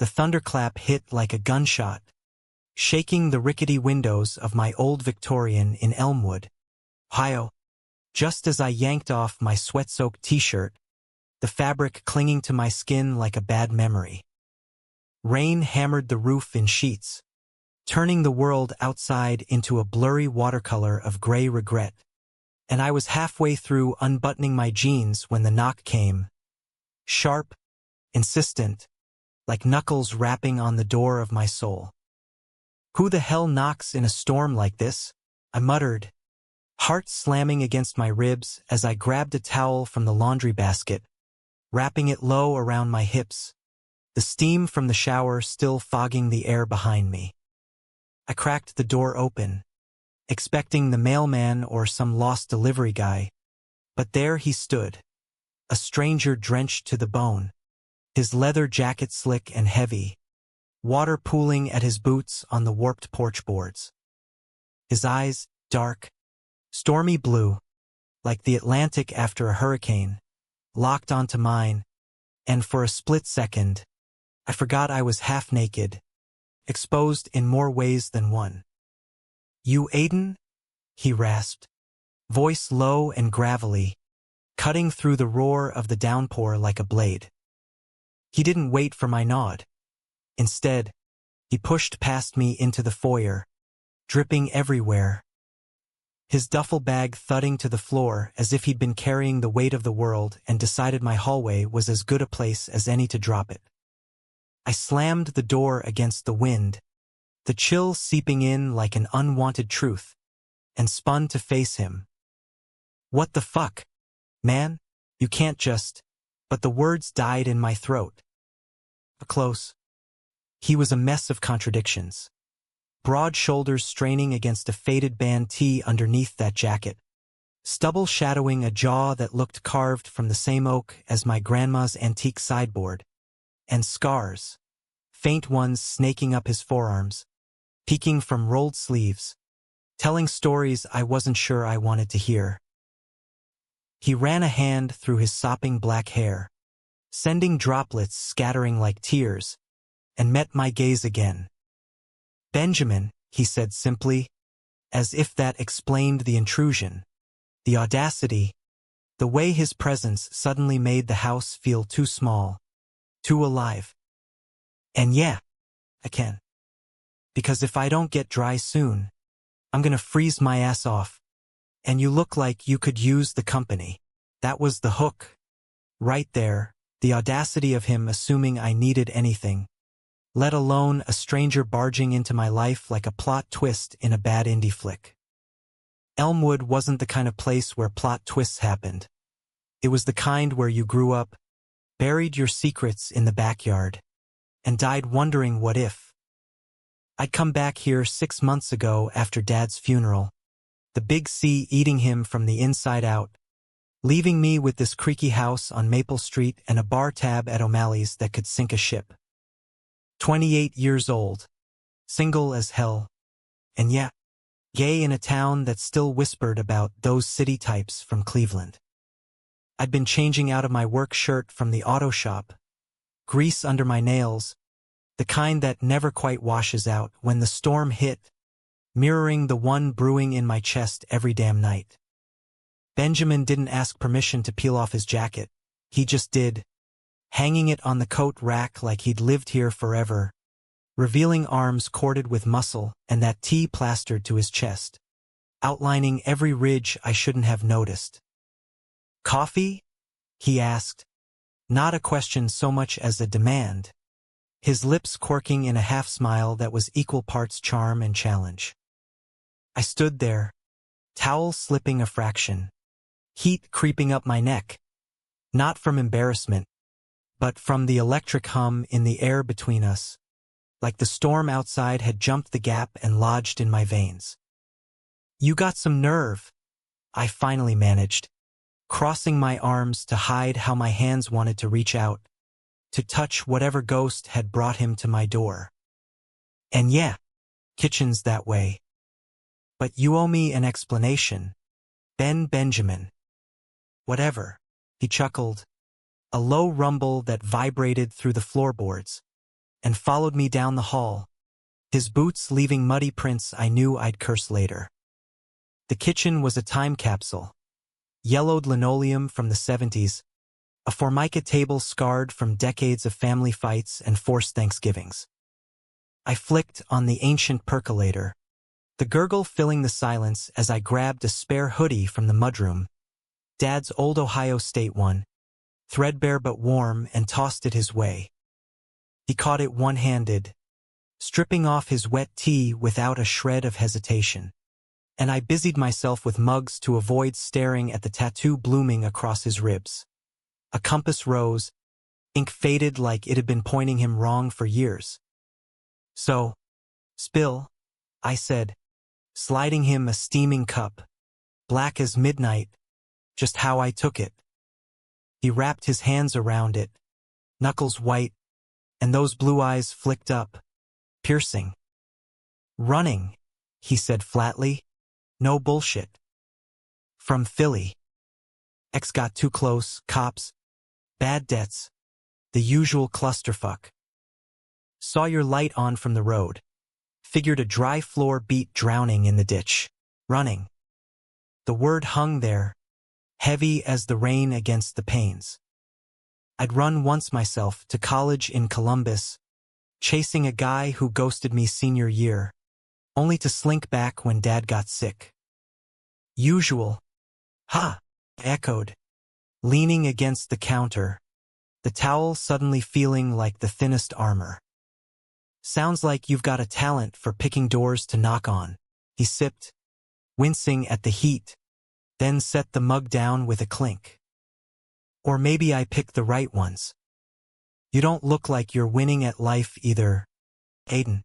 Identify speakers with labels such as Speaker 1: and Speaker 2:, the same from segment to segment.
Speaker 1: The thunderclap hit like a gunshot, shaking the rickety windows of my old Victorian in Elmwood, Ohio. Just as I yanked off my sweat-soaked t-shirt, the fabric clinging to my skin like a bad memory. Rain hammered the roof in sheets, turning the world outside into a blurry watercolor of gray regret. And I was halfway through unbuttoning my jeans when the knock came. Sharp, insistent, like knuckles rapping on the door of my soul. "Who the hell knocks in a storm like this?" I muttered, heart slamming against my ribs as I grabbed a towel from the laundry basket, wrapping it low around my hips, the steam from the shower still fogging the air behind me. I cracked the door open, expecting the mailman or some lost delivery guy, but there he stood, a stranger drenched to the bone, his leather jacket slick and heavy, water pooling at his boots on the warped porch boards. His eyes, dark, stormy blue, like the Atlantic after a hurricane, locked onto mine, and for a split second, I forgot I was half naked, exposed in more ways than one. "You Aiden?" he rasped, voice low and gravelly, cutting through the roar of the downpour like a blade. He didn't wait for my nod. Instead, he pushed past me into the foyer, dripping everywhere, his duffel bag thudding to the floor as if he'd been carrying the weight of the world and decided my hallway was as good a place as any to drop it. I slammed the door against the wind, the chill seeping in like an unwanted truth, and spun to face him. "What the fuck? Man, you can't just..." But the words died in my throat. Close. He was a mess of contradictions. Broad shoulders straining against a faded band tee underneath that jacket, stubble shadowing a jaw that looked carved from the same oak as my grandma's antique sideboard, and scars, faint ones snaking up his forearms, peeking from rolled sleeves, telling stories I wasn't sure I wanted to hear. He ran a hand through his sopping black hair, sending droplets scattering like tears, and met my gaze again. "Benjamin," he said simply, as if that explained the intrusion, the audacity, the way his presence suddenly made the house feel too small, too alive. "And yeah, I can. Because if I don't get dry soon, I'm gonna freeze my ass off. And you look like you could use the company." That was the hook. Right there, the audacity of him assuming I needed anything, let alone a stranger barging into my life like a plot twist in a bad indie flick. Elmwood wasn't the kind of place where plot twists happened. It was the kind where you grew up, buried your secrets in the backyard, and died wondering what if. I'd come back here 6 months ago after Dad's funeral, the big sea eating him from the inside out, leaving me with this creaky house on Maple Street and a bar tab at O'Malley's that could sink a ship. 28 years old, single as hell, and yeah, gay in a town that still whispered about those city types from Cleveland. I'd been changing out of my work shirt from the auto shop, grease under my nails, the kind that never quite washes out, when the storm hit, mirroring the one brewing in my chest every damn night. Benjamin didn't ask permission to peel off his jacket. He just did, hanging it on the coat rack like he'd lived here forever, revealing arms corded with muscle and that T plastered to his chest, outlining every ridge I shouldn't have noticed. "Coffee?" he asked, not a question so much as a demand, his lips quirking in a half-smile that was equal parts charm and challenge. I stood there, towel slipping a fraction, heat creeping up my neck, not from embarrassment, but from the electric hum in the air between us, like the storm outside had jumped the gap and lodged in my veins. "You got some nerve," I finally managed, crossing my arms to hide how my hands wanted to reach out, to touch whatever ghost had brought him to my door. "And yeah, kitchen's that way. But you owe me an explanation, Benjamin." "Whatever," he chuckled, a low rumble that vibrated through the floorboards. and followed me down the hall, his boots leaving muddy prints I knew I'd curse later. The kitchen was a time capsule. Yellowed linoleum from the 70s, a formica table scarred from decades of family fights and forced Thanksgivings. I flicked on the ancient percolator, the gurgle filling the silence as I grabbed a spare hoodie from the mudroom, Dad's old Ohio State one, threadbare but warm, and tossed it his way. He caught it one-handed, stripping off his wet tee without a shred of hesitation, and I busied myself with mugs to avoid staring at the tattoo blooming across his ribs. A compass rose, ink faded like it had been pointing him wrong for years. So, spill, I said, sliding him a steaming cup, black as midnight, just how I took it. He wrapped his hands around it, knuckles white, and those blue eyes flicked up, piercing. Running, he said flatly. No bullshit. From Philly. Ex got too close, cops, bad debts, the usual clusterfuck. Saw your light on from the road. Figured a dry floor beat drowning in the ditch. Running. The word hung there, heavy as the rain against the panes. I'd run once myself to college in Columbus, chasing a guy who ghosted me senior year, only to slink back when Dad got sick. Usual. Ha! Echoed, leaning against the counter, the towel suddenly feeling like the thinnest armor. Sounds like you've got a talent for picking doors to knock on, he sipped, wincing at the heat, then set the mug down with a clink. Or maybe I picked the right ones. You don't look like you're winning at life either, Aiden.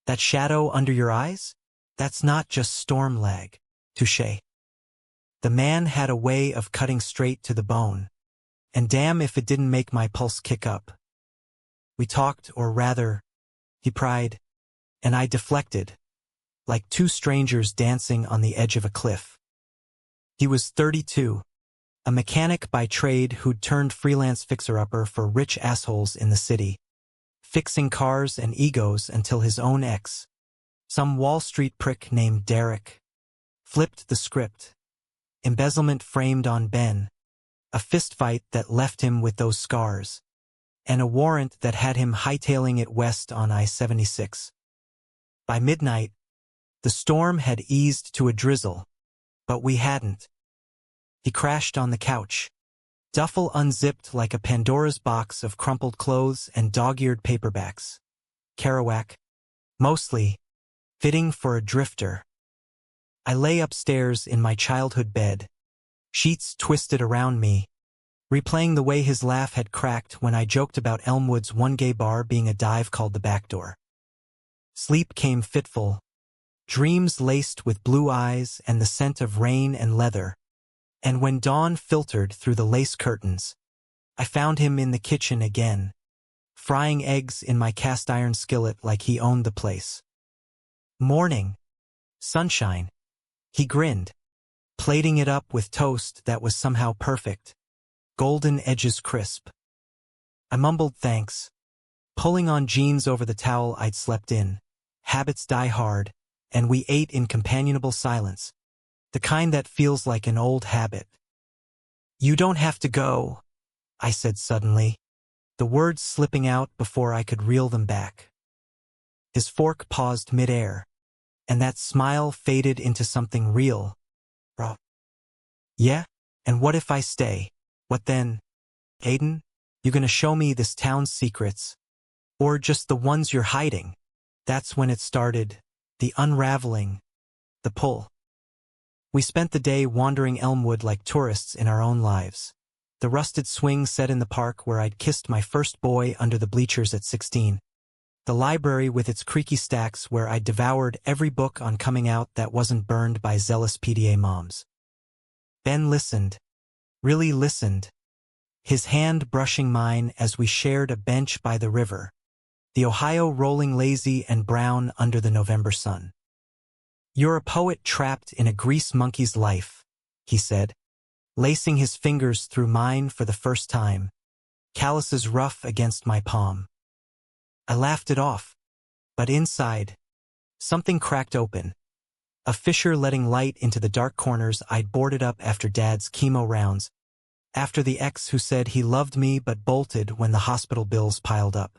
Speaker 1: That shadow under your eyes? That's not just storm lag. Touché. The man had a way of cutting straight to the bone, and damn if it didn't make my pulse kick up. We talked, or rather, he pried, and I deflected, like two strangers dancing on the edge of a cliff. He was 32, a mechanic by trade who'd turned freelance fixer-upper for rich assholes in the city, fixing cars and egos until his own ex, some Wall Street prick named Derek, flipped the script. Embezzlement framed on Ben, a fistfight that left him with those scars, and a warrant that had him hightailing it west on I-76. By midnight, the storm had eased to a drizzle, but we hadn't. He crashed on the couch, duffel unzipped like a Pandora's box of crumpled clothes and dog-eared paperbacks. Kerouac, mostly, fitting for a drifter. I lay upstairs in my childhood bed, sheets twisted around me, replaying the way his laugh had cracked when I joked about Elmwood's one gay bar being a dive called the Back Door. Sleep came fitful, dreams laced with blue eyes and the scent of rain and leather, and when dawn filtered through the lace curtains, I found him in the kitchen again, frying eggs in my cast-iron skillet like he owned the place. Morning. Sunshine. He grinned, plating it up with toast that was somehow perfect, golden edges crisp. I mumbled thanks, pulling on jeans over the towel I'd slept in. Habits die hard, and we ate in companionable silence, the kind that feels like an old habit. You don't have to go, I said suddenly, the words slipping out before I could reel them back. His fork paused midair, and that smile faded into something real. Raw. Yeah? And what if I stay? What then? Aiden, you gonna show me this town's secrets? Or just the ones you're hiding? That's when it started, the unraveling, the pull. We spent the day wandering Elmwood like tourists in our own lives. The rusted swing set in the park where I'd kissed my first boy under the bleachers at 16. The library with its creaky stacks where I devoured every book on coming out that wasn't burned by zealous PDA moms. Ben listened, really listened, his hand brushing mine as we shared a bench by the river, the Ohio rolling lazy and brown under the November sun. You're a poet trapped in a grease monkey's life, he said, lacing his fingers through mine for the first time, calluses rough against my palm. I laughed it off, but inside, something cracked open. A fissure letting light into the dark corners I'd boarded up after Dad's chemo rounds, after the ex who said he loved me but bolted when the hospital bills piled up.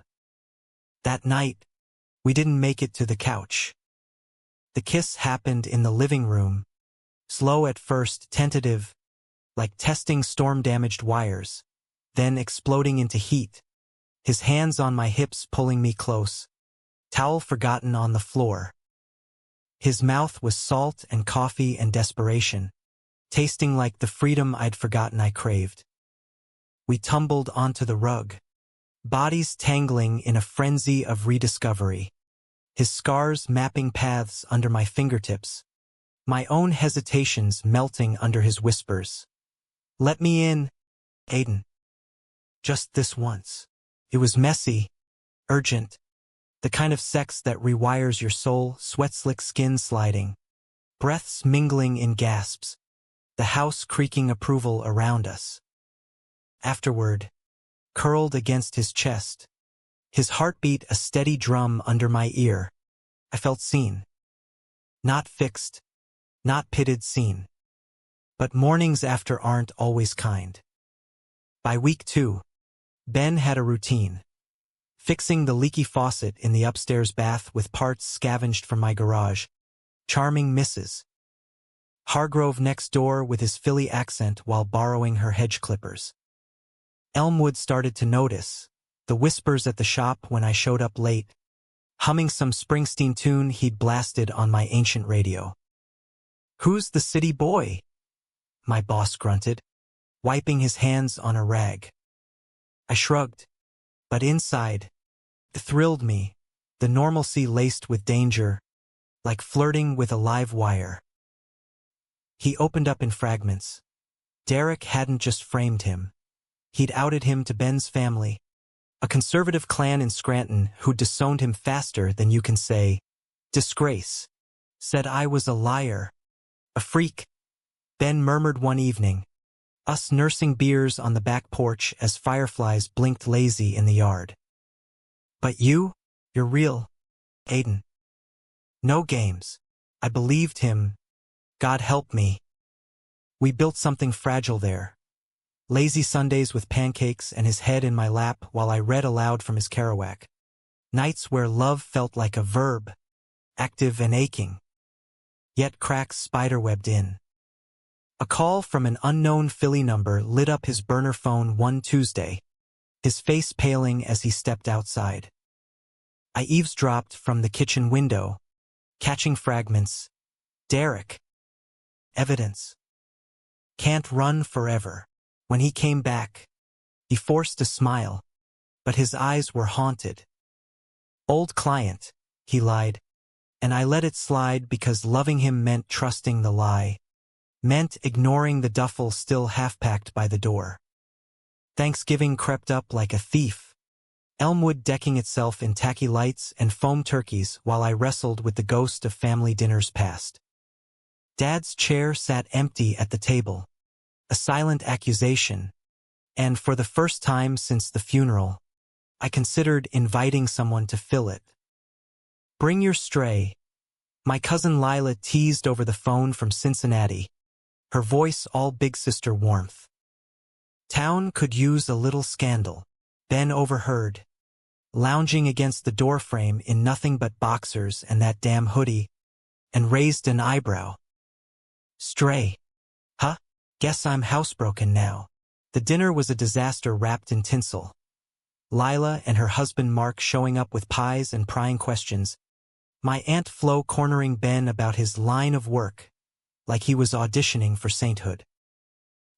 Speaker 1: That night, we didn't make it to the couch. The kiss happened in the living room, slow at first, tentative, like testing storm-damaged wires, then exploding into heat, his hands on my hips pulling me close, towel forgotten on the floor. His mouth was salt and coffee and desperation, tasting like the freedom I'd forgotten I craved. We tumbled onto the rug, bodies tangling in a frenzy of rediscovery, his scars mapping paths under my fingertips, my own hesitations melting under his whispers. "Let me in, Aiden. Just this once." It was messy, urgent, the kind of sex that rewires your soul, sweat-slick skin sliding, breaths mingling in gasps, the house creaking approval around us. Afterward, curled against his chest, his heartbeat a steady drum under my ear, I felt seen. Not fixed, not pitted, seen. But mornings after aren't always kind. By week 2, Ben had a routine. Fixing the leaky faucet in the upstairs bath with parts scavenged from my garage. Charming Mrs. Hargrove next door with his Philly accent while borrowing her hedge clippers. Elmwood started to notice, the whispers at the shop when I showed up late, humming some Springsteen tune he'd blasted on my ancient radio. "Who's the city boy?" my boss grunted, wiping his hands on a rag. I shrugged, but inside, it thrilled me, the normalcy laced with danger, like flirting with a live wire. He opened up in fragments. Derek hadn't just framed him. He'd outed him to Ben's family, a conservative clan in Scranton who'd disowned him faster than you can say, "Disgrace." Said I was a liar, a freak. Ben murmured one evening, us nursing beers on the back porch as fireflies blinked lazy in the yard. "But you're real, Aiden." No games. I believed him. God help me. We built something fragile there. Lazy Sundays with pancakes and his head in my lap while I read aloud from his Kerouac. Nights where love felt like a verb, active and aching, yet cracks spiderwebbed in. A call from an unknown Philly number lit up his burner phone one Tuesday, his face paling as he stepped outside. I eavesdropped from the kitchen window, catching fragments. Derek. Evidence. Can't run forever. When he came back, he forced a smile, but his eyes were haunted. "Old client," he lied, and I let it slide because loving him meant trusting the lie, meant ignoring the duffel still half-packed by the door. Thanksgiving crept up like a thief, Elmwood decking itself in tacky lights and foam turkeys while I wrestled with the ghost of family dinners past. Dad's chair sat empty at the table, a silent accusation, and for the first time since the funeral, I considered inviting someone to fill it. "Bring your stray," my cousin Lila teased over the phone from Cincinnati, her voice all big sister warmth. Town could use a little scandal. Ben overheard, lounging against the doorframe in nothing but boxers and that damn hoodie, and raised an eyebrow. "Stray? Huh? Guess I'm housebroken now." The dinner was a disaster wrapped in tinsel. Lila and her husband Mark showing up with pies and prying questions. My Aunt Flo cornering Ben about his line of work, like he was auditioning for sainthood.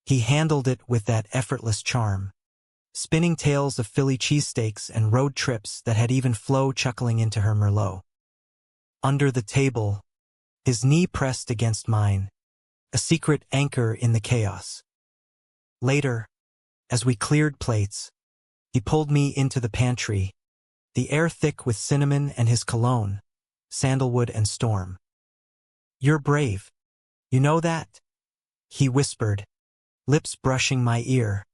Speaker 1: He handled it with that effortless charm, spinning tales of Philly cheesesteaks and road trips that had even Flo chuckling into her Merlot. Under the table, his knee pressed against mine, a secret anchor in the chaos. Later, as we cleared plates, he pulled me into the pantry, the air thick with cinnamon and his cologne, sandalwood and storm. "You're brave. You know that?" he whispered, lips brushing my ear,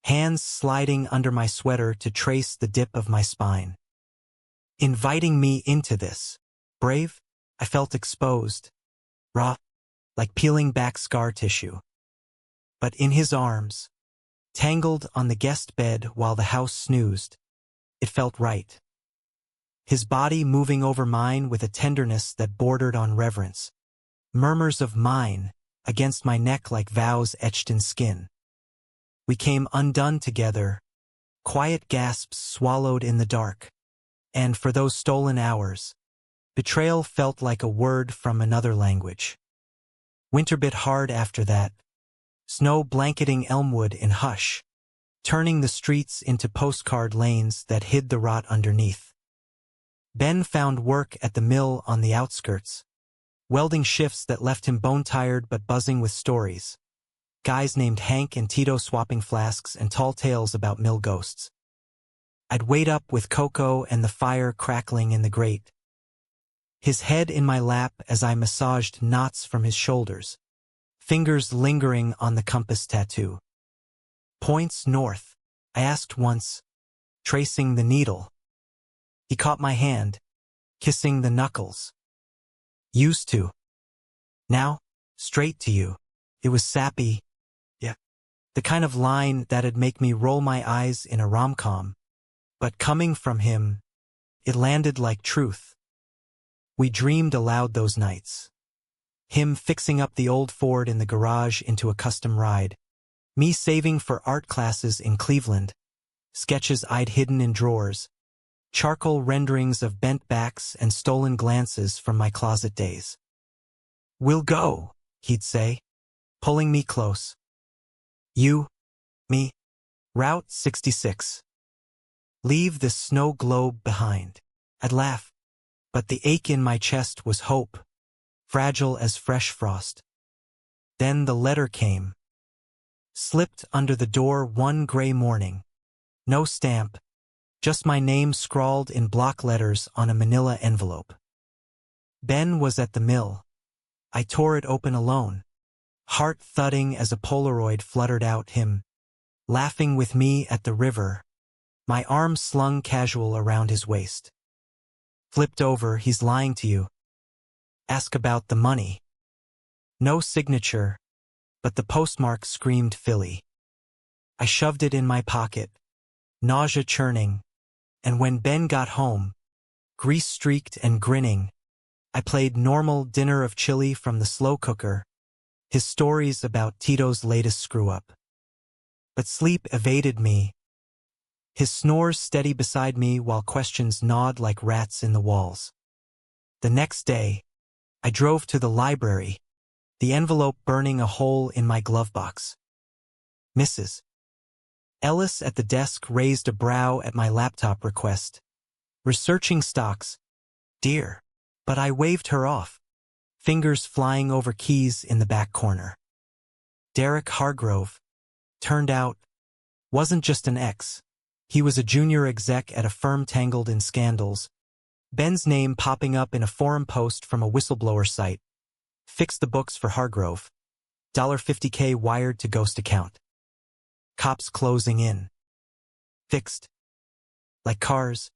Speaker 1: hands sliding under my sweater to trace the dip of my spine. inviting me into this. Brave? I felt exposed, raw, like peeling back scar tissue. But in his arms, tangled on the guest bed while the house snoozed, it felt right. His body moving over mine with a tenderness that bordered on reverence. Murmurs of mine against my neck like vows etched in skin. We came undone together, quiet gasps swallowed in the dark. And for those stolen hours, betrayal felt like a word from another language. Winter bit hard after that, snow blanketing Elmwood in hush, turning the streets into postcard lanes that hid the rot underneath. Ben found work at the mill on the outskirts, welding shifts that left him bone-tired but buzzing with stories. Guys named Hank and Tito swapping flasks and tall tales about mill ghosts. I'd wait up with cocoa and the fire crackling in the grate. His head in my lap as I massaged knots from his shoulders, fingers lingering on the compass tattoo. Points north, I asked once, tracing the needle. He caught my hand, kissing the knuckles. Used to. Now, straight to you. It was sappy. Yeah. The kind of line that'd make me roll my eyes in a rom-com. But coming from him, it landed like truth. We dreamed aloud those nights. Him fixing up the old Ford in the garage into a custom ride. Me saving for art classes in Cleveland. Sketches I'd hidden in drawers. Charcoal renderings of bent backs and stolen glances from my closet days. "We'll go," he'd say, pulling me close. "You, me, Route 66. Leave this snow globe behind." I'd laugh, but the ache in my chest was hope, fragile as fresh frost. Then the letter came. Slipped under the door one gray morning. No stamp. Just my name scrawled in block letters on a manila envelope. Ben was at the mill. I tore it open alone, heart thudding as a Polaroid fluttered out him, laughing with me at the river, my arm slung casual around his waist. Flipped over, he's lying to you. Ask about the money. No signature, but the postmark screamed Philly. I shoved it in my pocket, nausea churning. And when Ben got home, grease-streaked and grinning, I played normal dinner of chili from the slow cooker, his stories about Tito's latest screw-up. But sleep evaded me, his snores steady beside me while questions gnawed like rats in the walls. The next day, I drove to the library, the envelope burning a hole in my glove box. Mrs. Ellis at the desk raised a brow at my laptop request. Researching stocks. Dear. But I waved her off, fingers flying over keys in the back corner. Derek Hargrove, turned out, wasn't just an ex. He was a junior exec at a firm tangled in scandals. Ben's name popping up in a forum post from a whistleblower site. Fix the books for Hargrove. $50K wired to ghost account. Cops closing in. Fixed. Like cars.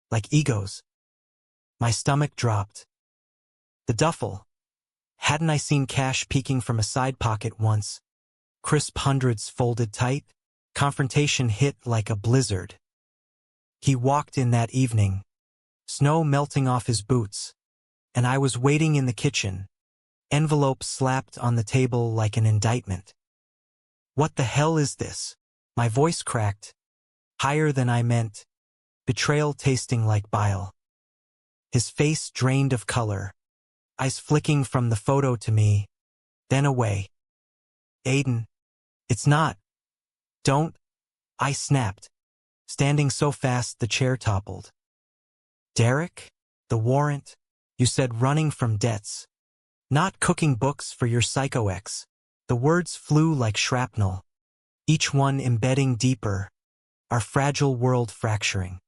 Speaker 1: Like egos. My stomach dropped. The duffel. Hadn't I seen cash peeking from a side pocket once? Crisp hundreds folded tight. Confrontation hit like a blizzard. He walked in that evening. Snow melting off his boots. And I was waiting in the kitchen. Envelope slapped on the table like an indictment. What the hell is this? My voice cracked. Higher than I meant. Betrayal tasting like bile. His face drained of color. Eyes flicking from the photo to me. Then away. Aiden. It's not. Don't. I snapped. Standing so fast the chair toppled. Derek? The warrant? You said running from debts. Not cooking books for your psycho ex. The words flew like shrapnel, each one embedding deeper, our fragile world fracturing.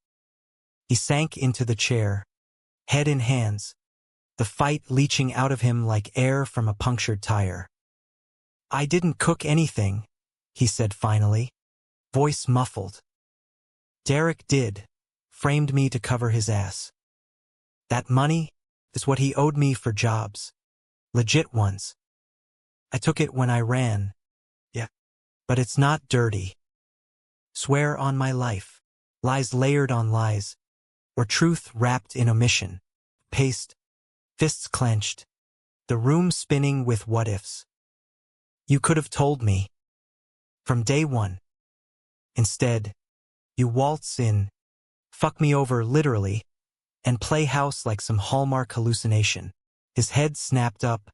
Speaker 1: He sank into the chair, head in hands, the fight leaching out of him like air from a punctured tire. I didn't cook anything, he said finally, voice muffled. Derek did, framed me to cover his ass. That money is what he owed me for jobs. Legit ones. I took it when I ran. Yeah. But it's not dirty. Swear on my life. Lies layered on lies. Or truth wrapped in omission. Paced. Fists clenched. The room spinning with what-ifs. You could have told me. From day one. Instead, you waltz in, fuck me over literally, and play house like some Hallmark hallucination. His head snapped up,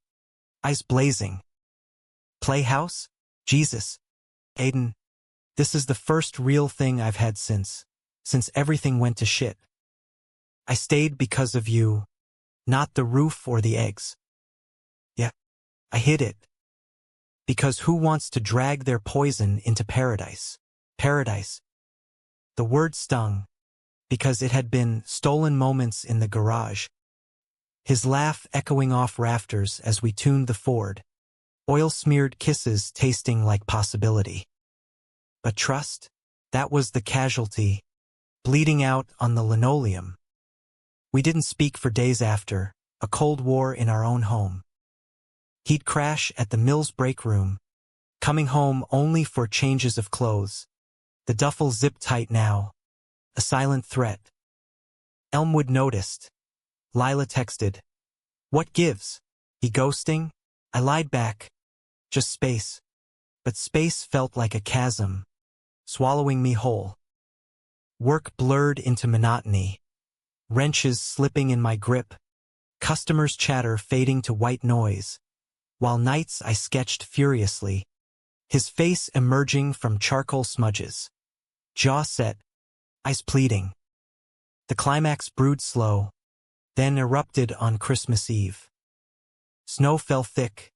Speaker 1: eyes blazing. Play house? Jesus. Aiden, this is the first real thing I've had since everything went to shit. I stayed because of you, not the roof or the eggs. Yeah, I hid it. Because who wants to drag their poison into paradise? Paradise. The word stung, because it had been stolen moments in the garage. His laugh echoing off rafters as we tuned the Ford. Oil-smeared kisses tasting like possibility. But trust? That was the casualty, bleeding out on the linoleum. We didn't speak for days after, a Cold War in our own home. He'd crash at the Mills break room, coming home only for changes of clothes. The duffel zipped tight now, a silent threat. Elmwood noticed. Lila texted. What gives? He ghosting? I lied back. Just space. But space felt like a chasm, swallowing me whole. Work blurred into monotony. Wrenches slipping in my grip. Customers' chatter fading to white noise. While nights I sketched furiously. His face emerging from charcoal smudges. Jaw set. Eyes pleading. The climax brewed slow, then erupted on Christmas Eve. Snow fell thick,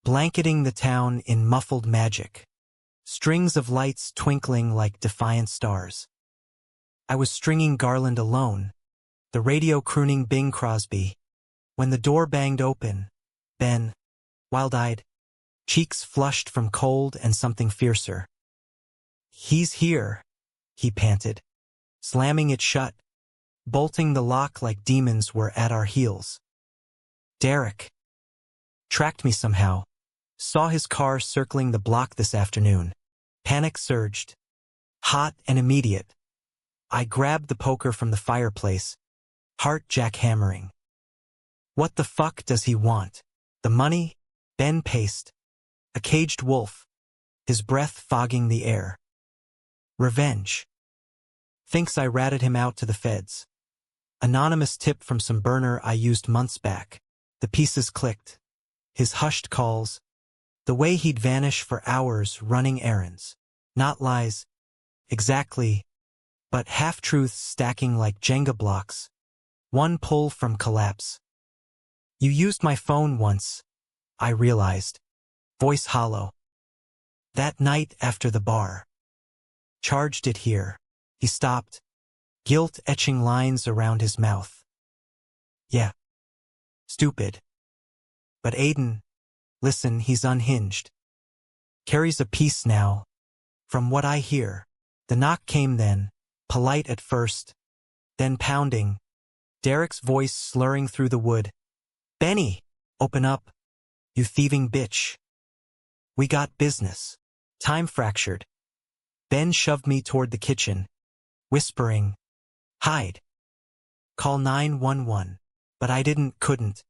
Speaker 1: blanketing the town in muffled magic. Strings of lights twinkling like defiant stars. I was stringing Garland alone, the radio crooning Bing Crosby, when the door banged open. Ben, wild-eyed, cheeks flushed from cold and something fiercer. He's here, he panted, slamming it shut, bolting the lock like demons were at our heels. Derek. Tracked me somehow. Saw his car circling the block this afternoon. Panic surged. Hot and immediate. I grabbed the poker from the fireplace, heart jackhammering. What the fuck does he want? The money? Ben paced. A caged wolf, his breath fogging the air. Revenge. Thinks I ratted him out to the feds. Anonymous tip from some burner I used months back. The pieces clicked. His hushed calls. The way he'd vanish for hours running errands. Not lies. Exactly. But half-truths stacking like Jenga blocks. One pull from collapse. You used my phone once, I realized. Voice hollow. That night after the bar. Charged it here. He stopped. Guilt etching lines around his mouth. Yeah. Stupid. But Aiden, listen, he's unhinged. Carries a piece now. From what I hear. The knock came then, polite at first, then pounding. Derek's voice slurring through the wood. Benny, open up. You thieving bitch. We got business. Time fractured. Ben shoved me toward the kitchen, whispering, hide. Call 911. But I couldn't.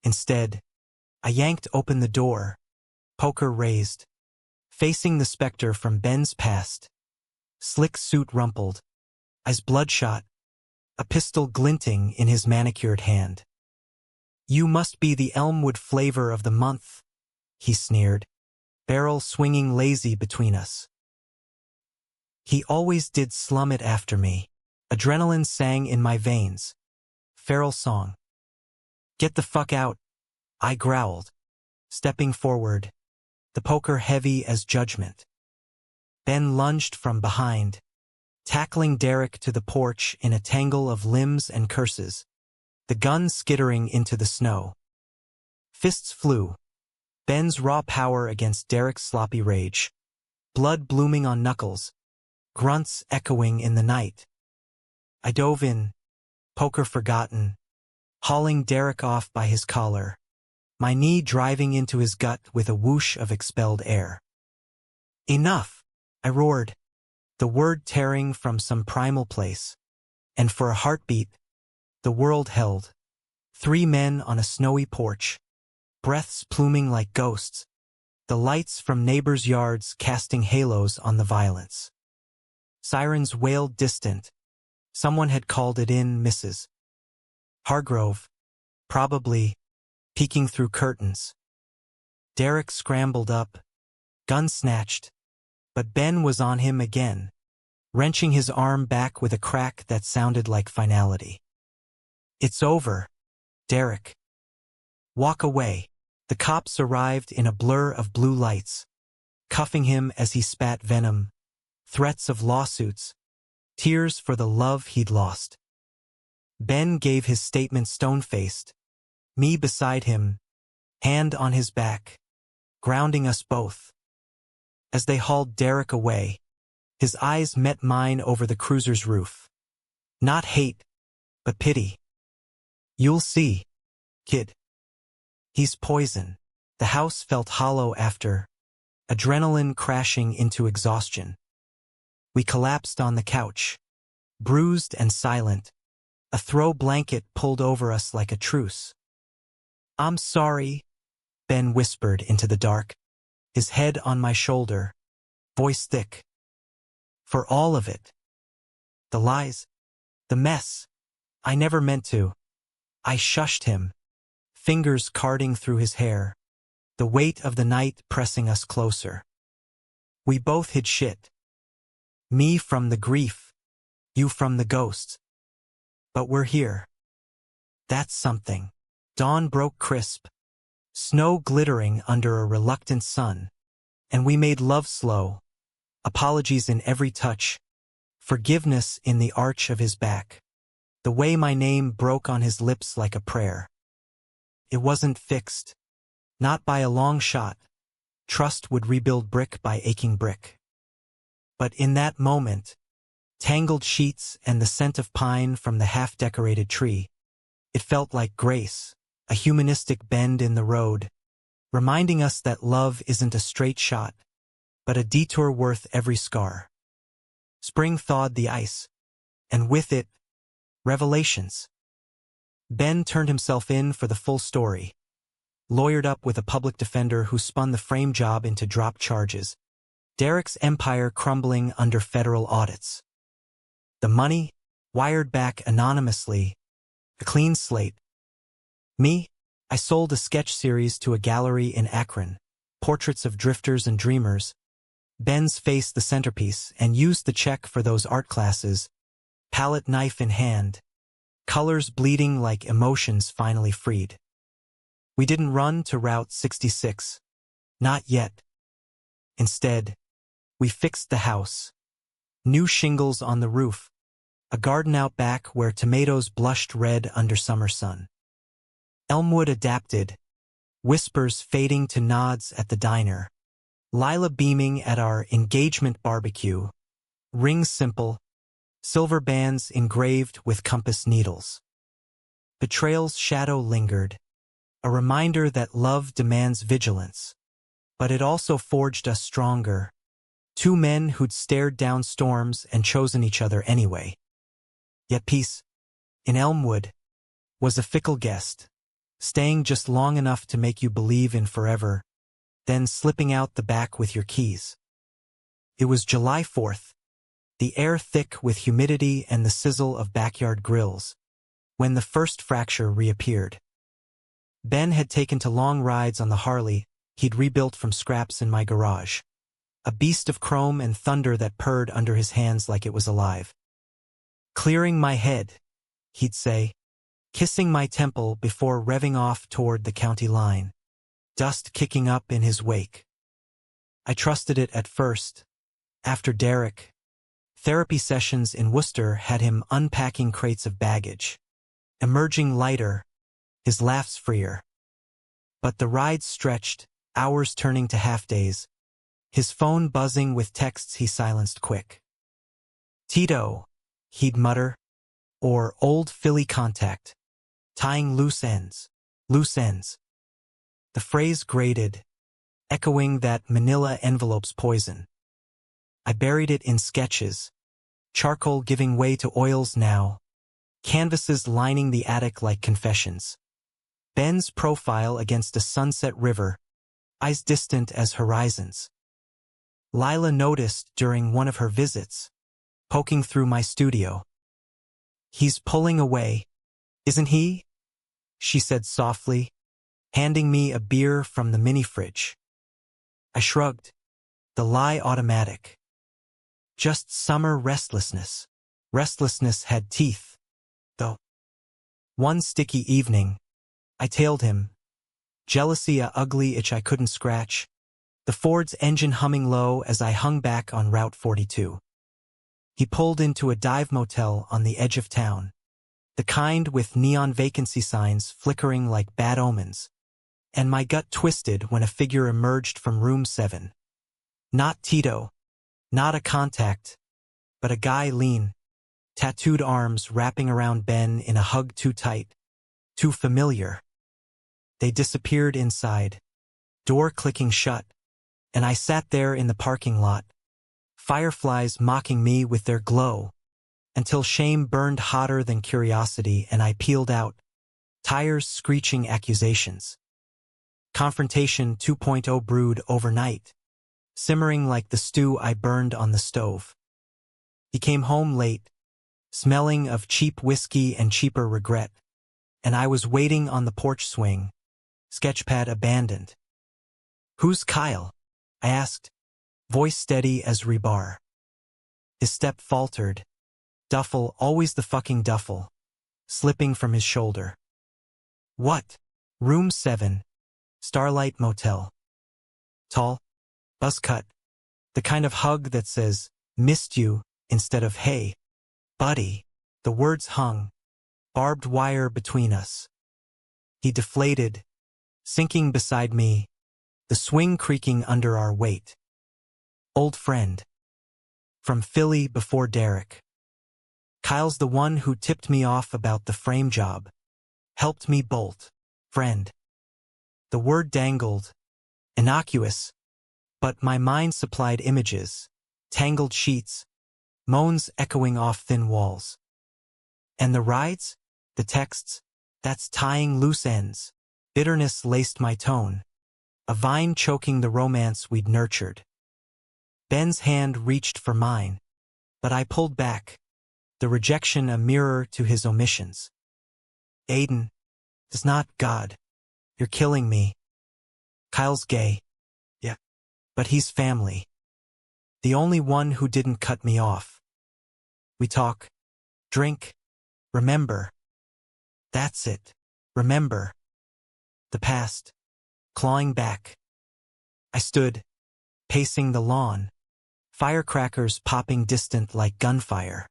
Speaker 1: Instead, I yanked open the door, poker raised, facing the specter from Ben's past. Slick suit rumpled, eyes bloodshot, a pistol glinting in his manicured hand. You must be the Elmwood flavor of the month, he sneered, barrel swinging lazy between us. He always did slum it after me. Adrenaline sang in my veins. Feral song. Get the fuck out, I growled, stepping forward, the poker heavy as judgment. Ben lunged from behind, tackling Derek to the porch in a tangle of limbs and curses, the gun skittering into the snow. Fists flew, Ben's raw power against Derek's sloppy rage, blood blooming on knuckles, grunts echoing in the night. I dove in, poker forgotten, hauling Derek off by his collar, my knee driving into his gut with a whoosh of expelled air. Enough, I roared, the word tearing from some primal place, and for a heartbeat, the world held. 3 men on a snowy porch, breaths pluming like ghosts, the lights from neighbors' yards casting halos on the violence. Sirens wailed distant. Someone had called it in Mrs. Hargrove, probably, peeking through curtains. Derek scrambled up, gun snatched, but Ben was on him again, wrenching his arm back with a crack that sounded like finality. It's over, Derek. Walk away. The cops arrived in a blur of blue lights, cuffing him as he spat venom, threats of lawsuits, tears for the love he'd lost. Ben gave his statement stone-faced, me beside him, hand on his back, grounding us both. As they hauled Derek away, his eyes met mine over the cruiser's roof. Not hate, but pity. You'll see, kid. He's poison. The house felt hollow after, adrenaline crashing into exhaustion. We collapsed on the couch, bruised and silent, a throw blanket pulled over us like a truce. I'm sorry, Ben whispered into the dark, his head on my shoulder, voice thick. For all of it. The lies, the mess. I never meant to. I shushed him, fingers carding through his hair, the weight of the night pressing us closer. We both hid shit. Me from the grief, you from the ghosts. But we're here. That's something. Dawn broke crisp, snow glittering under a reluctant sun, and we made love slow, apologies in every touch, forgiveness in the arch of his back, the way my name broke on his lips like a prayer. It wasn't fixed, not by a long shot. Trust would rebuild brick by aching brick. But in that moment, tangled sheets and the scent of pine from the half-decorated tree, it felt like grace, a humanistic bend in the road, reminding us that love isn't a straight shot, but a detour worth every scar. Spring thawed the ice, and with it, revelations. Ben turned himself in for the full story, lawyered up with a public defender who spun the frame job into drop charges, Derek's empire crumbling under federal audits. The money, wired back anonymously, a clean slate. Me, I sold a sketch series to a gallery in Akron, portraits of drifters and dreamers. Ben's face the centerpiece and used the check for those art classes, palette knife in hand, colors bleeding like emotions finally freed. We didn't run to Route 66. Not yet. Instead, we fixed the house. New shingles on the roof, a garden out back where tomatoes blushed red under summer sun. Elmwood adapted, whispers fading to nods at the diner, Lila beaming at our engagement barbecue, rings simple, silver bands engraved with compass needles. Betrayal's shadow lingered, a reminder that love demands vigilance, but it also forged us stronger, 2 men who'd stared down storms and chosen each other anyway. Yet peace, in Elmwood, was a fickle guest, staying just long enough to make you believe in forever, then slipping out the back with your keys. It was July 4th, the air thick with humidity and the sizzle of backyard grills, when the first fracture reappeared. Ben had taken to long rides on the Harley he'd rebuilt from scraps in my garage, a beast of chrome and thunder that purred under his hands like it was alive. Clearing my head, he'd say, kissing my temple before revving off toward the county line, dust kicking up in his wake. I trusted it at first. After Derek, therapy sessions in Worcester had him unpacking crates of baggage, emerging lighter, his laughs freer. But the rides stretched, hours turning to half-days, his phone buzzing with texts he silenced quick. Tito, he'd mutter, or old Philly contact. Tying loose ends. Loose ends. The phrase grated, echoing that manila envelope's poison. I buried it in sketches, charcoal giving way to oils now, canvases lining the attic like confessions. Ben's profile against a sunset river, eyes distant as horizons. Lila noticed during one of her visits, poking through my studio. "He's pulling away, isn't he?" she said softly, handing me a beer from the mini-fridge. I shrugged. The lie automatic. Just summer restlessness. Restlessness had teeth, though. One sticky evening, I tailed him. Jealousy a ugly itch I couldn't scratch. The Ford's engine humming low as I hung back on Route 42. He pulled into a dive motel on the edge of town. The kind with neon vacancy signs flickering like bad omens. And my gut twisted when a figure emerged from room 7. Not Tito. Not a contact. But a guy lean. Tattooed arms wrapping around Ben in a hug too tight. Too familiar. They disappeared inside. Door clicking shut. And I sat there in the parking lot. Fireflies mocking me with their glow. Until shame burned hotter than curiosity and I peeled out. Tires screeching accusations. Confrontation 2.0 brewed overnight. Simmering like the stew I burned on the stove. He came home late. Smelling of cheap whiskey and cheaper regret. And I was waiting on the porch swing. Sketchpad abandoned. "Who's Kyle?" I asked, voice steady as rebar. His step faltered. Duffel, always the fucking duffel. Slipping from his shoulder. "What?" "Room 7. Starlight Motel." Tall. Buzz cut. The kind of hug that says, "Missed you," instead of "Hey, buddy." The words hung. Barbed wire between us. He deflated, sinking beside me, the swing creaking under our weight. Old friend. From Philly before Derek. Kyle's the one who tipped me off about the frame job. Helped me bolt. Friend. The word dangled. Innocuous. But my mind supplied images. Tangled sheets. Moans echoing off thin walls. And the rides? The texts? That's tying loose ends. Bitterness laced my tone. A vine choking the romance we'd nurtured. Ben's hand reached for mine. But I pulled back. The rejection a mirror to his omissions. "Aiden. It's not God. You're killing me." Kyle's gay. Yeah. But he's family. The only one who didn't cut me off. We talk. Drink. Remember. That's it. Remember. The past. Clawing back. I stood, pacing the lawn. Firecrackers popping distant like gunfire.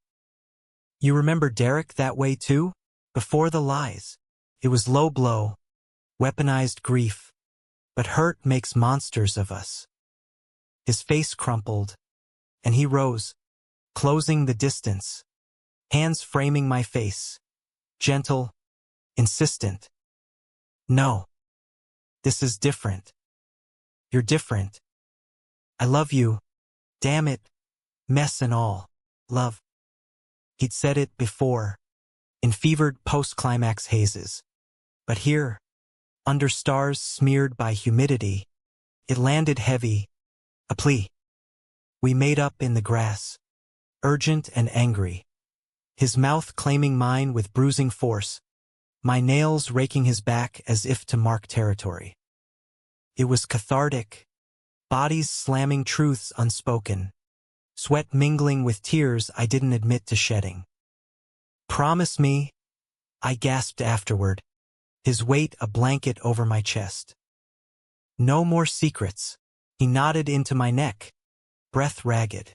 Speaker 1: "You remember Derek that way too? Before the lies. It was low blow. Weaponized grief. But hurt makes monsters of us." His face crumpled, and he rose, closing the distance. Hands framing my face. Gentle, insistent. "No. This is different. You're different. I love you. Damn it. Mess and all. Love." He'd said it before, in fevered post-climax hazes. But here, under stars smeared by humidity, it landed heavy, a plea. We made up in the grass, urgent and angry. His mouth claiming mine with bruising force, my nails raking his back as if to mark territory. It was cathartic, bodies slamming truths unspoken, sweat mingling with tears I didn't admit to shedding. "Promise me," I gasped afterward, his weight a blanket over my chest. "No more secrets." He nodded into my neck, breath ragged.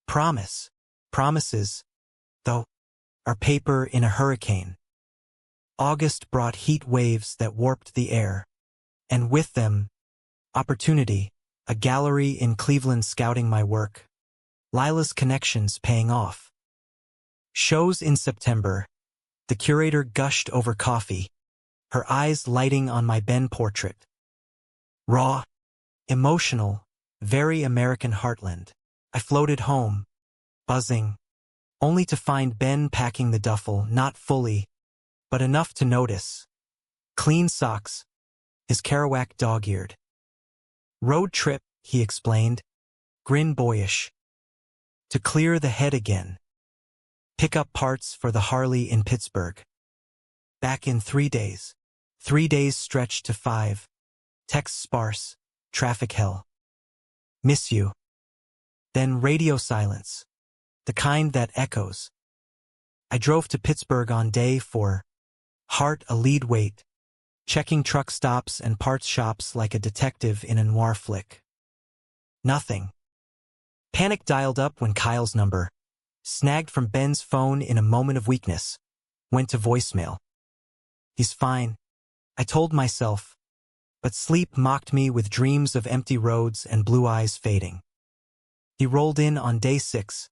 Speaker 1: "Promise." Promises, though, are paper in a hurricane. August brought heat waves that warped the air, and with them, opportunity, a gallery in Cleveland scouting my work, Lila's connections paying off. Shows in September. The curator gushed over coffee, her eyes lighting on my Ben portrait. Raw, emotional, very American heartland. I floated home, buzzing, only to find Ben packing the duffel, not fully, but enough to notice. Clean socks, his Kerouac dog-eared. Road trip, he explained, grin boyish. To clear the head again. Pick up parts for the Harley in Pittsburgh. Back in 3 days. 3 days stretched to 5. Text sparse, traffic hell. Miss you. Then radio silence. The kind that echoes. I drove to Pittsburgh on day 4. Heart a lead weight. Checking truck stops and parts shops like a detective in a noir flick. Nothing. Panic dialed up when Kyle's number, snagged from Ben's phone in a moment of weakness, went to voicemail. He's fine, I told myself, but sleep mocked me with dreams of empty roads and blue eyes fading. He rolled in on day 6,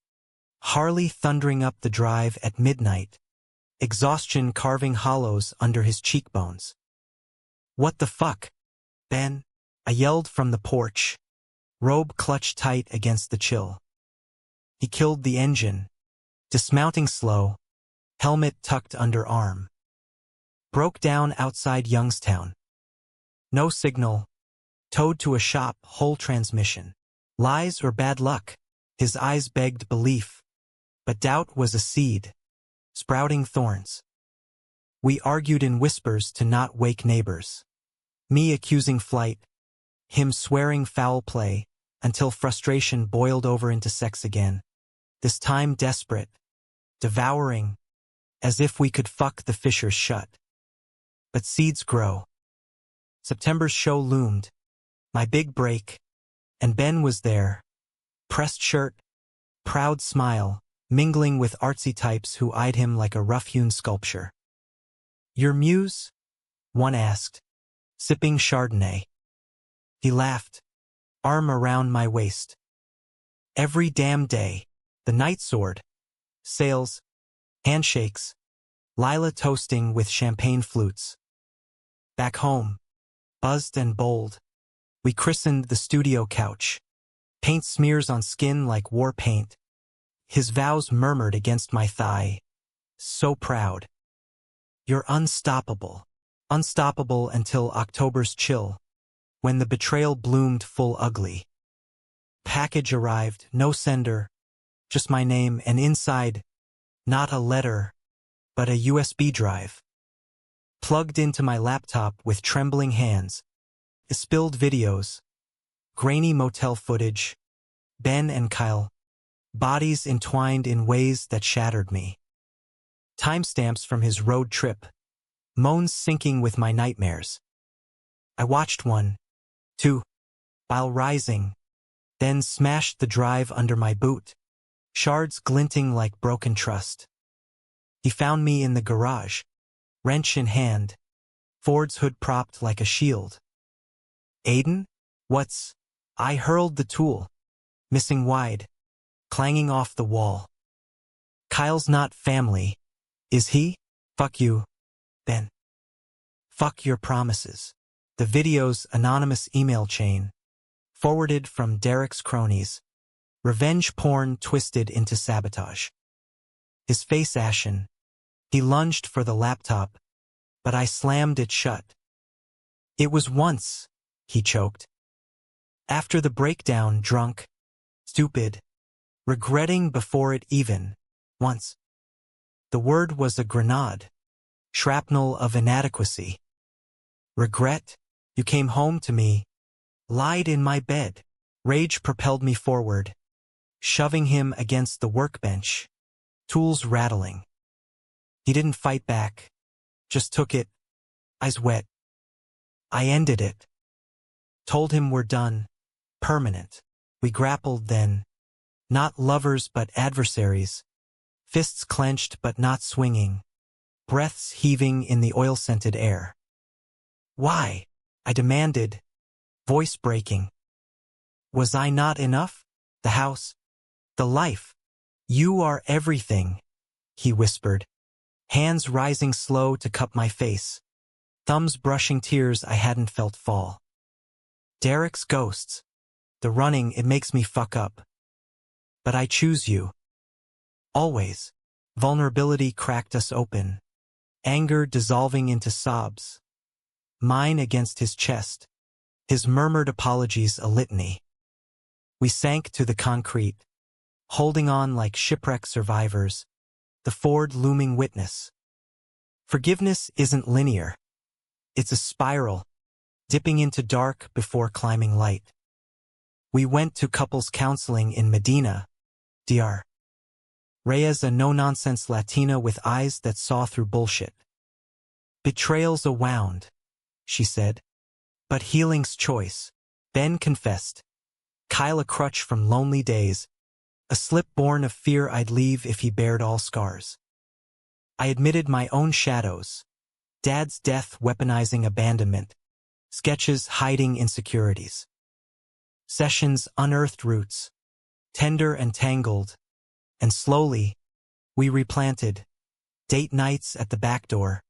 Speaker 1: Harley thundering up the drive at midnight, exhaustion carving hollows under his cheekbones. What the fuck, Ben? I yelled from the porch, robe clutched tight against the chill. He killed the engine, dismounting slow, helmet tucked under arm. Broke down outside Youngstown. No signal, towed to a shop, whole transmission. Lies or bad luck? His eyes begged belief, but doubt was a seed, sprouting thorns. We argued in whispers to not wake neighbors. Me accusing flight, him swearing foul play, until frustration boiled over into sex again. This time desperate, devouring, as if we could fuck the fissures shut. But seeds grow. September's show loomed, my big break, and Ben was there. Pressed shirt, proud smile, mingling with artsy types who eyed him like a rough-hewn sculpture. Your muse? One asked, sipping Chardonnay. He laughed, arm around my waist. Every damn day, the night sword, sales, handshakes, Lila toasting with champagne flutes. Back home, buzzed and bold, we christened the studio couch. Paint smears on skin like war paint. His vows murmured against my thigh. So proud. You're unstoppable. Unstoppable until October's chill, when the betrayal bloomed full ugly. Package arrived, no sender, just my name, and inside, not a letter, but a USB drive. Plugged into my laptop with trembling hands, spilled videos, grainy motel footage, Ben and Kyle, bodies entwined in ways that shattered me. Timestamps from his road trip, moans syncing with my nightmares. I watched 1, 2, while rising, then smashed the drive under my boot, shards glinting like broken trust. He found me in the garage, wrench in hand, Ford's hood propped like a shield. Aiden? What's? I hurled the tool, missing wide, clanging off the wall. Kyle's not family, is he? Fuck you, Ben. Fuck your promises. The video's anonymous email chain, forwarded from Derek's cronies, revenge porn twisted into sabotage. His face ashen, he lunged for the laptop, but I slammed it shut. It was once, he choked. After the breakdown, drunk, stupid, regretting before it even, once. The word was a grenade, shrapnel of inadequacy. Regret? You came home to me, lied in my bed. Rage propelled me forward, shoving him against the workbench, tools rattling. He didn't fight back, just took it, eyes wet. I ended it. Told him we're done, permanent. We grappled then, not lovers but adversaries, fists clenched but not swinging, breaths heaving in the oil-scented air. Why? I demanded, voice breaking. Was I not enough? The house, the life. You are everything, he whispered, hands rising slow to cup my face, thumbs brushing tears I hadn't felt fall. Derek's ghosts. The running, it makes me fuck up. But I choose you. Always. Vulnerability cracked us open. Anger dissolving into sobs. Mine against his chest. His murmured apologies a litany. We sank to the concrete, holding on like shipwreck survivors, the Ford looming witness. Forgiveness isn't linear. It's a spiral, dipping into dark before climbing light. We went to couples counseling in Medina, Dr. Reyes, a no-nonsense Latina with eyes that saw through bullshit. Betrayal's a wound, she said. But healing's choice. Ben confessed. Kyle a crutch from lonely days, a slip born of fear I'd leave if he bared all scars. I admitted my own shadows. Dad's death weaponizing abandonment. Sketches hiding insecurities. Sessions unearthed roots. Tender and tangled. And slowly, we replanted. Date nights at the back door.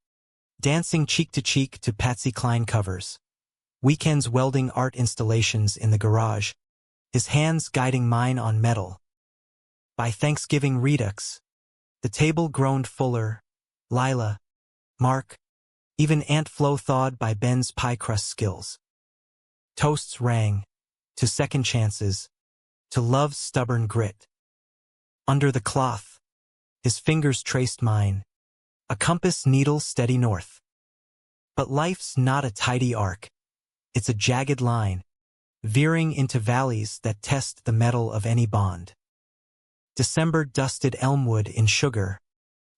Speaker 1: Dancing cheek to cheek to Patsy Cline covers. Weekends welding art installations in the garage. His hands guiding mine on metal. By Thanksgiving Redux, the table groaned fuller. Lila, Mark, even Aunt Flo thawed by Ben's pie crust skills. Toasts rang, to second chances, to love's stubborn grit. Under the cloth, his fingers traced mine, a compass needle steady north. But life's not a tidy arc, it's a jagged line, veering into valleys that test the metal of any bond. December dusted Elmwood in sugar,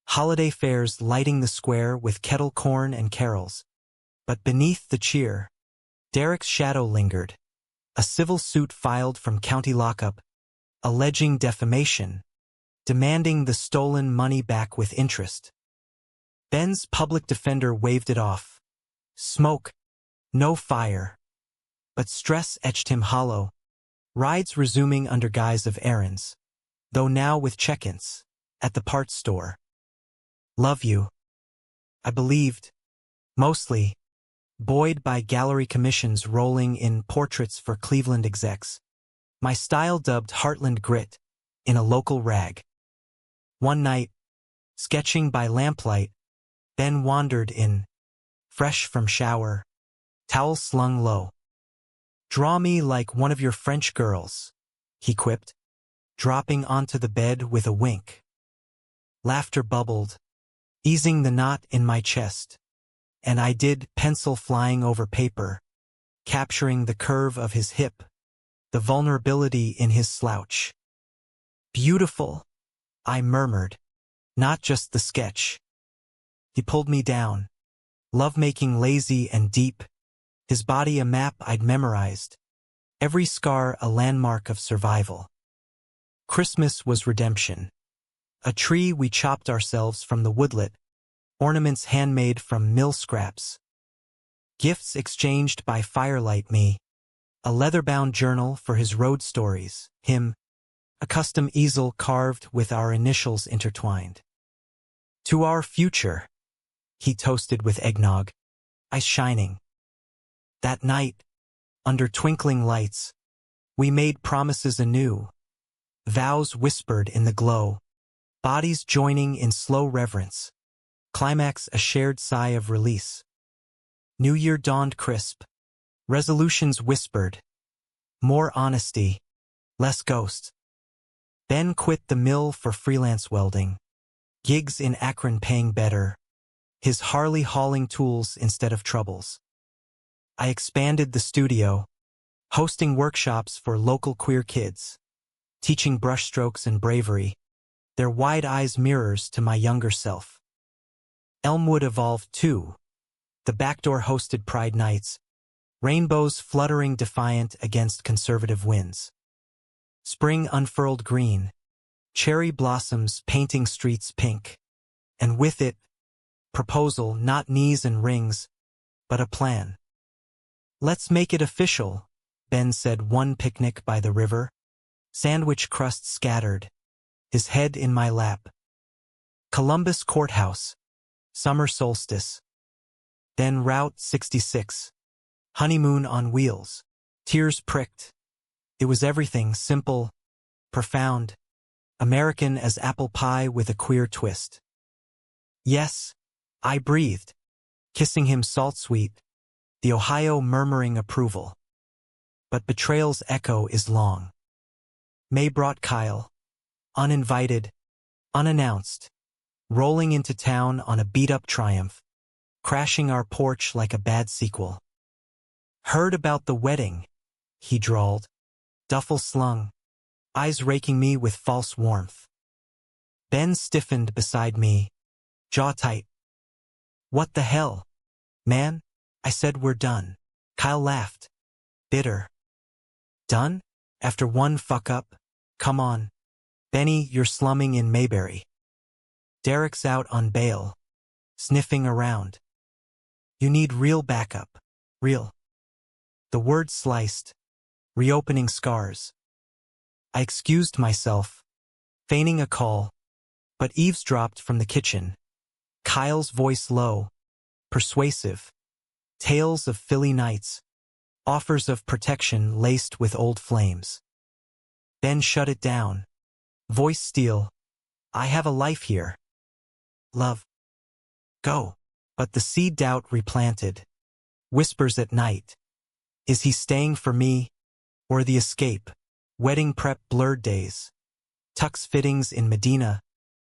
Speaker 1: holiday fairs lighting the square with kettle corn and carols. But beneath the cheer, Derek's shadow lingered, a civil suit filed from county lockup, alleging defamation, demanding the stolen money back with interest. Ben's public defender waved it off. Smoke, no fire. But stress etched him hollow, rides resuming under guise of errands, though now with check-ins, at the parts store. Love you. I believed, mostly, buoyed by gallery commissions rolling in portraits for Cleveland execs, my style dubbed Heartland Grit, in a local rag. One night, sketching by lamplight, Ben wandered in, fresh from shower, towel slung low. Draw me like one of your French girls, he quipped, dropping onto the bed with a wink. Laughter bubbled, easing the knot in my chest, and I did, pencil flying over paper, capturing the curve of his hip, the vulnerability in his slouch. Beautiful, I murmured, not just the sketch. He pulled me down, lovemaking lazy and deep, his body a map I'd memorized, every scar a landmark of survival. Christmas was redemption. A tree we chopped ourselves from the woodlet, ornaments handmade from mill scraps. Gifts exchanged by firelight me, a leather-bound journal for his road stories, him, a custom easel carved with our initials intertwined. To our future, he toasted with eggnog, eyes shining. That night, under twinkling lights, we made promises anew, vows whispered in the glow, bodies joining in slow reverence, climax a shared sigh of release. New Year dawned crisp, resolutions whispered, more honesty, less ghosts. Ben quit the mill for freelance welding, gigs in Akron paying better, his Harley hauling tools instead of troubles. I expanded the studio, hosting workshops for local queer kids, teaching brushstrokes and bravery, their wide eyes mirrors to my younger self. Elmwood evolved too. The backdoor hosted Pride nights, rainbows fluttering defiant against conservative winds. Spring unfurled green, cherry blossoms painting streets pink, and with it, proposal not knees and rings, but a plan. Let's make it official, Ben said one picnic by the river, sandwich crust scattered, his head in my lap. Columbus Courthouse, summer solstice. Then Route 66, honeymoon on wheels. Tears pricked. It was everything, simple, profound, American as apple pie with a queer twist. Yes, I breathed, kissing him salt-sweet, the Ohio murmuring approval. But betrayal's echo is long. May brought Kyle, uninvited, unannounced, rolling into town on a beat-up Triumph, crashing our porch like a bad sequel. Heard about the wedding, he drawled, duffel slung, eyes raking me with false warmth. Ben stiffened beside me, jaw tight. What the hell, man? I said we're done. Kyle laughed, bitter. Done? After one fuck-up? Come on. Benny, you're slumming in Mayberry. Derek's out on bail, sniffing around. You need real backup. Real. The word sliced, reopening scars. I excused myself, feigning a call, but eavesdropped from the kitchen. Kyle's voice low, persuasive. Tales of Philly nights, offers of protection laced with old flames. Ben shut it down. Voice steel. I have a life here. Love. Go. But the seed doubt replanted. Whispers at night. Is he staying for me? Or the escape? Wedding prep blurred days. Tux fittings in Medina.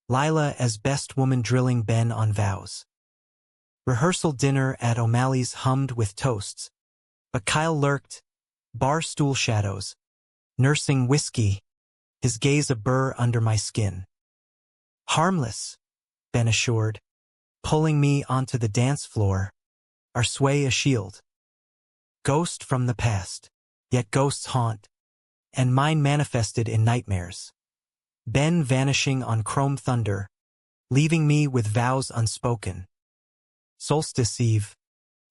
Speaker 1: Lila as best woman drilling Ben on vows. Rehearsal dinner at O'Malley's hummed with toasts. But Kyle lurked, bar stool shadows, nursing whiskey, his gaze a burr under my skin. Harmless, Ben assured, pulling me onto the dance floor, our sway a shield. Ghost from the past, yet ghosts haunt, and mine manifested in nightmares. Ben vanishing on chrome thunder, leaving me with vows unspoken. Solstice Eve,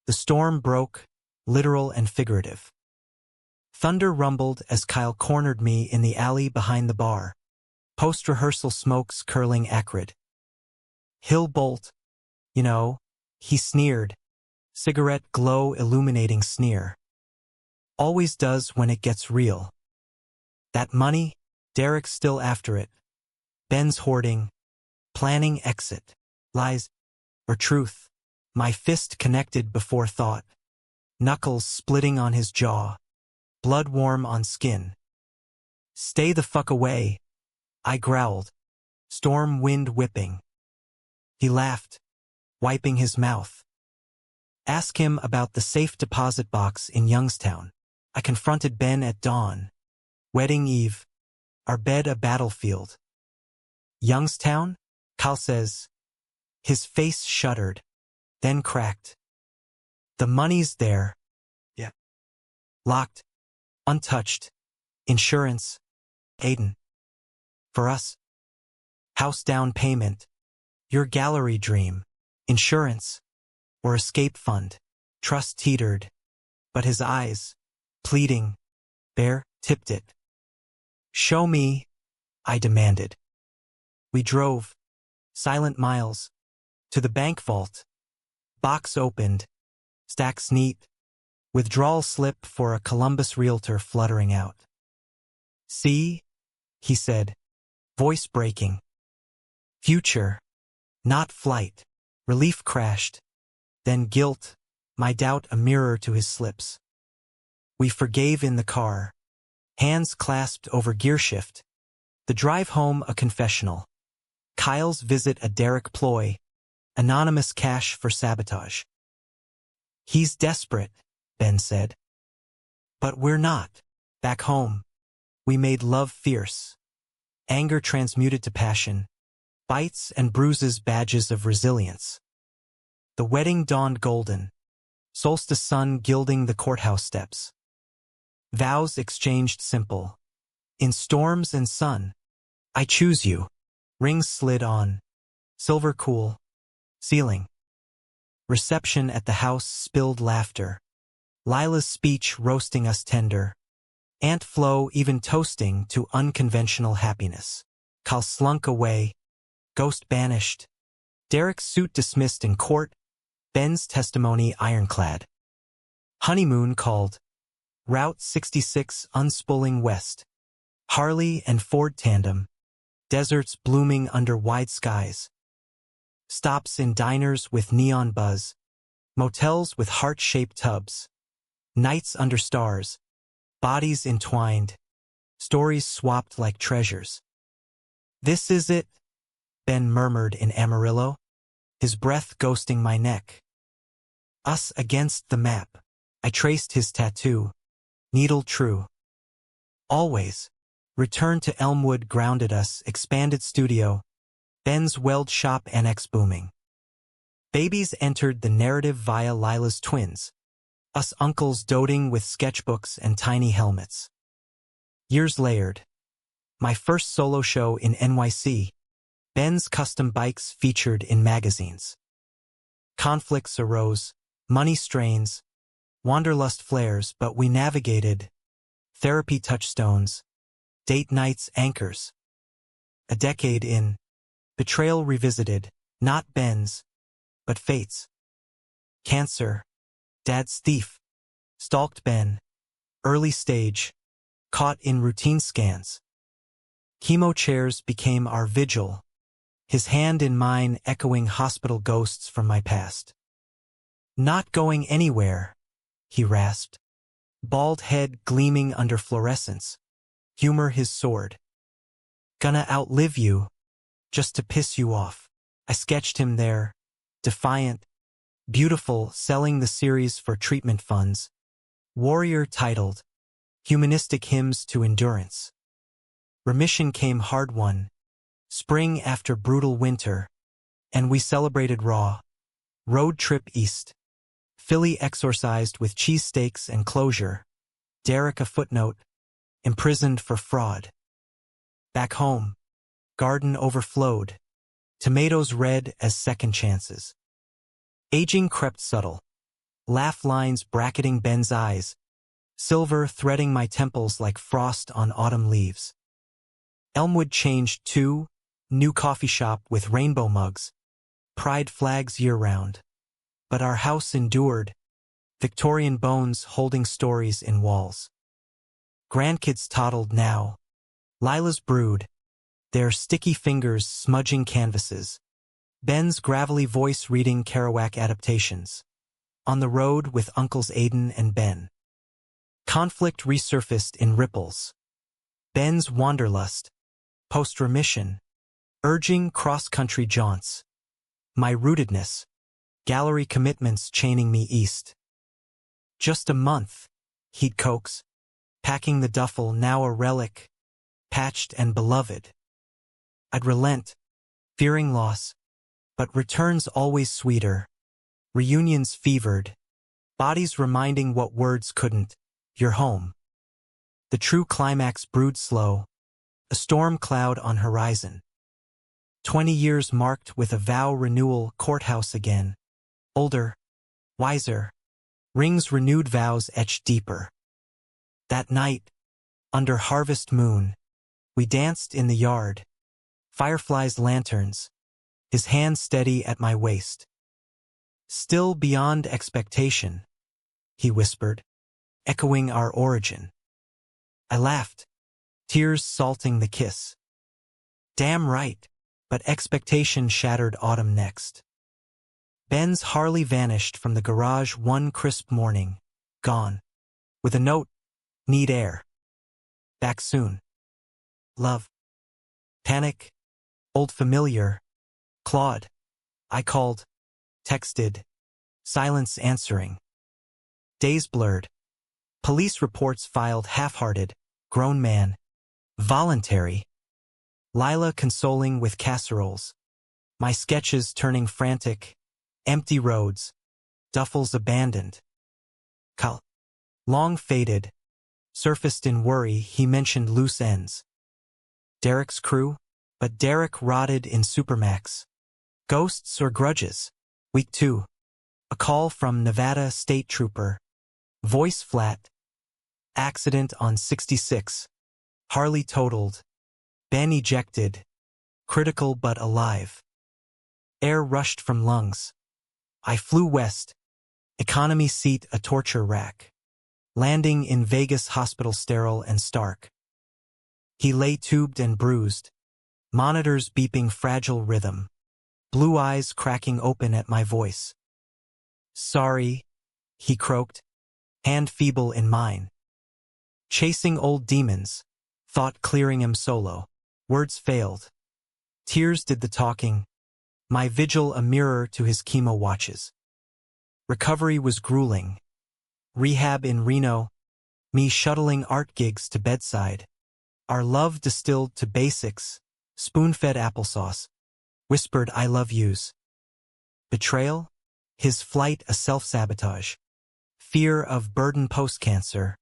Speaker 1: the storm broke, literal and figurative. Thunder rumbled as Kyle cornered me in the alley behind the bar, post-rehearsal smokes curling acrid. He'll bolt, you know, he sneered, cigarette glow illuminating sneer. Always does when it gets real. That money, Derek's still after it. Ben's hoarding, planning exit, lies, or truth. My fist connected before thought, knuckles splitting on his jaw, blood warm on skin. Stay the fuck away, I growled, storm wind whipping. He laughed, wiping his mouth. Ask him about the safe deposit box in Youngstown. I confronted Ben at dawn. Wedding eve, our bed a battlefield. Youngstown? Kyle says. His face shuddered, then cracked. The money's there. Yeah. Locked. Untouched. Insurance. Aiden. For us. House down payment. Your gallery dream. Insurance. Or escape fund. Trust teetered. But his eyes, pleading, bare, tipped it. Show me, I demanded. We drove, silent miles, to the bank vault. Box opened, stacks neat, withdrawal slip for a Columbus realtor fluttering out. See, he said, voice breaking. Future, not flight. Relief crashed, then guilt, my doubt a mirror to his slips. We forgave in the car, hands clasped over gearshift. The drive home a confessional. Kyle's visit a Derek ploy. Anonymous cash for sabotage. He's desperate, Ben said. But we're not. Back home, we made love fierce. Anger transmuted to passion. Bites and bruises badges of resilience. The wedding dawned golden. Solstice sun gilding the courthouse steps. Vows exchanged simple. In storms and sun, I choose you. Rings slid on. Silver cool. Ceiling. Reception at the house spilled laughter. Lila's speech roasting us tender. Aunt Flo even toasting to unconventional happiness. Kyle slunk away, Ghost banished. Derek's suit dismissed in court. Ben's testimony ironclad. Honeymoon called. Route 66 unspooling west. Harley and Ford tandem. Deserts blooming under wide skies. Stops in diners with neon buzz. Motels with heart-shaped tubs. Nights under stars. Bodies entwined. Stories swapped like treasures. This is it, Ben murmured in Amarillo, his breath ghosting my neck. Us against the map. I traced his tattoo. Needle true. Always. Return to Elmwood grounded us, expanded studio. Ben's weld shop annex booming. Babies entered the narrative via Lila's twins. Us uncles doting with sketchbooks and tiny helmets. Years layered. My first solo show in NYC. Ben's custom bikes featured in magazines. Conflicts arose, money strains, wanderlust flares, but we navigated. Therapy touchstones, date nights anchors. A decade in, betrayal revisited, not Ben's, but fate's. Cancer, dad's thief, stalked Ben, early stage, caught in routine scans. Chemo chairs became our vigil, his hand in mine echoing hospital ghosts from my past. Not going anywhere, he rasped, bald head gleaming under fluorescence, humor his sword. Gonna outlive you, just to piss you off. I sketched him there, defiant, beautiful, selling the series for treatment funds. Warrior titled, Humanistic Hymns to Endurance. Remission came hard-won, spring after brutal winter, and we celebrated raw. Road trip east. Philly exorcised with cheesesteaks and closure. Derek a footnote, imprisoned for fraud. Back home, garden overflowed. Tomatoes red as second chances. Aging crept subtle. Laugh lines bracketing Ben's eyes. Silver threading my temples like frost on autumn leaves. Elmwood changed too. New coffee shop with rainbow mugs. Pride flags year-round. But our house endured. Victorian bones holding stories in walls. Grandkids toddled now. Lila's brood. Their sticky fingers smudging canvases. Ben's gravelly voice reading Kerouac adaptations. On the road with Uncles Aiden and Ben. Conflict resurfaced in ripples. Ben's wanderlust. Post-remission. Urging cross-country jaunts. My rootedness. Gallery commitments chaining me east. Just a month, he'd coax. Packing the duffel, now a relic. Patched and beloved. I'd relent, fearing loss. But returns always sweeter. Reunions fevered. Bodies reminding what words couldn't. You're home. The true climax brewed slow. A storm cloud on horizon. 20 years marked with a vow renewal, courthouse again. Older, wiser. Rings renewed, vows etched deeper. That night, under harvest moon, we danced in the yard. Fireflies, lanterns. His hand steady at my waist. Still beyond expectation, he whispered, echoing our origin. I laughed, tears salting the kiss. Damn right, but expectation shattered autumn next. Ben's Harley vanished from the garage one crisp morning, gone. With a note, need air. Back soon. Love. Panic. Old familiar. Claude. I called. Texted. Silence answering. Days blurred. Police reports filed half-hearted. Grown man. Voluntary. Lila consoling with casseroles. My sketches turning frantic. Empty roads. Duffels abandoned. Cal. Long faded. Surfaced in worry, he mentioned loose ends. Derek's crew? But Derek rotted in Supermax. Ghosts or grudges? Week 2. A call from Nevada State Trooper. Voice flat. Accident on 66. Harley totaled. Ben ejected. critical but alive. Air rushed from lungs. I flew west, economy seat a torture rack. Landing in Vegas hospital sterile and stark. He lay tubed and bruised, monitors beeping fragile rhythm, blue eyes cracking open at my voice. Sorry, he croaked, hand feeble in mine. Chasing old demons, thought clearing him solo. Words failed. Tears did the talking, my vigil a mirror to his chemo watches. Recovery was grueling. Rehab in Reno, me shuttling art gigs to bedside. Our love distilled to basics, spoon-fed applesauce, whispered I love yous. Betrayal? His flight a self-sabotage. Fear of burden post-cancer.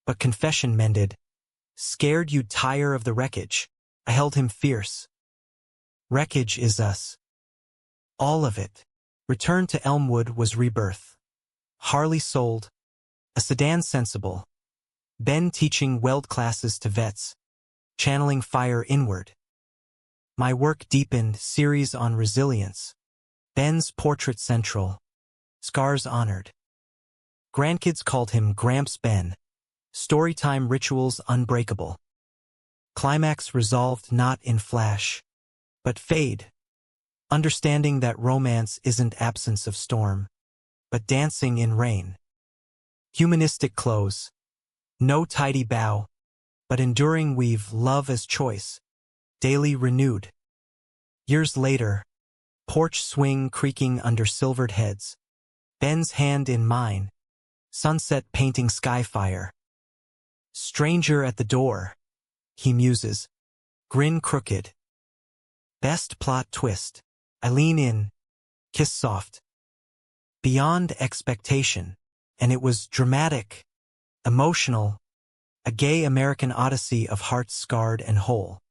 Speaker 1: But confession mended. Scared you'd tire of the wreckage. I held him fierce. Wreckage is us. All of it. Return to Elmwood was rebirth. Harley sold. A sedan sensible. Ben teaching weld classes to vets. Channeling fire inward. My work deepened, series on resilience. Ben's portrait central. Scars honored. Grandkids called him Gramps Ben. Storytime rituals unbreakable. Climax resolved not in flash, but fade. Understanding that romance isn't absence of storm, but dancing in rain. Humanistic close. No tidy bow, but enduring weave love as choice, daily renewed. Years later, porch swing creaking under silvered heads, Ben's hand in mine, sunset painting skyfire. Stranger at the door, he muses, grin crooked. Best plot twist, I lean in, kiss soft. Beyond expectation, and it was dramatic, emotional, a gay American odyssey of hearts scarred and whole.